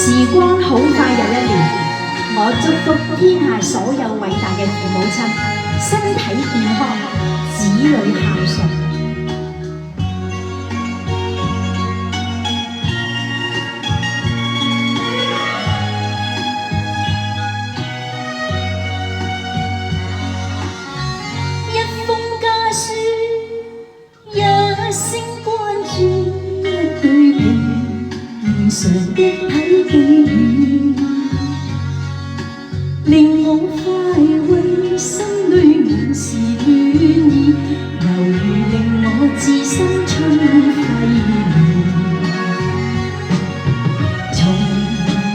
時光好快又一年，我祝福天下所有偉大嘅父母親身體健康，子女孝順。一封家書，一聲關注，一句平常的體記，令我快慰，心裏滿是暖意，猶如令我置身春暉面。從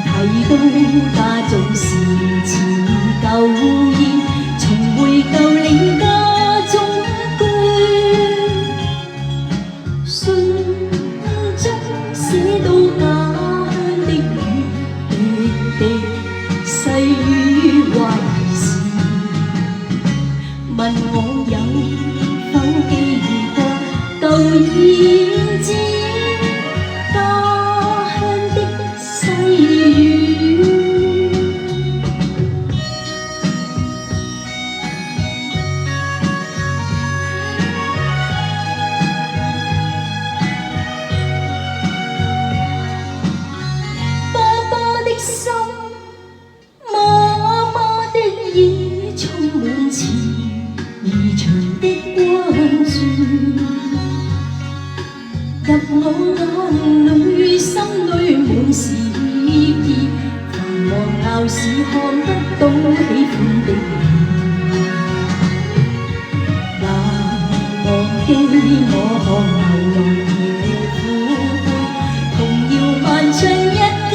提到家中事似舊煙，重回舊嶺家中居，信中寫到家鄉的雨，滴滴細雨壞時，問我有否記過舊燕子，家鄉的細雨。爸爸的心，媽媽的耳，充滿慈而長的關注，入我眼裏，心裏滿是意，繁忙鬧市看不到喜歡的你，也忘記我看流浪夜苦杯，童謠漫唱一家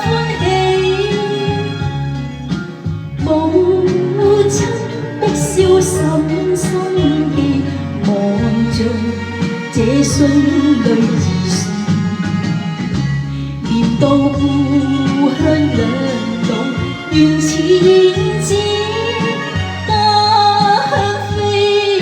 歡喜，母親的笑深深記，望着這信裏自說，念到故鄉兩老原似燕子，家鄉飛去。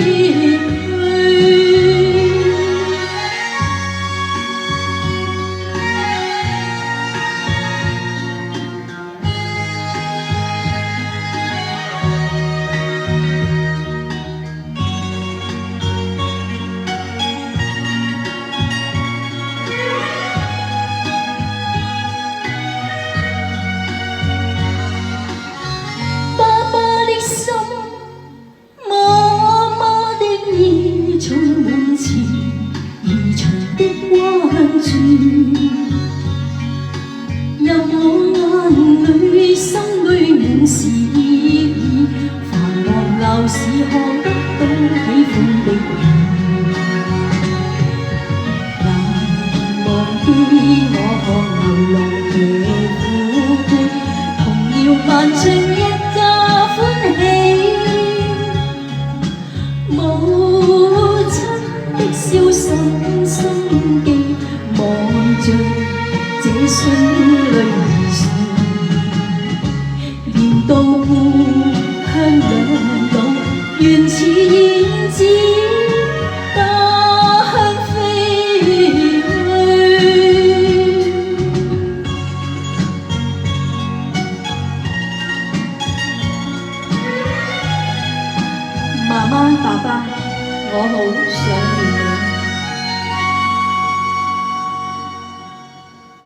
心，媽媽的耳，充滿慈而長的關注，入我眼裏，心裏滿是意，繁忙鬧市看不到喜歡的你，難忘記我看流浪夜苦杯，童謠漫唱一家歡喜，母親的笑深深記，望着這信裏。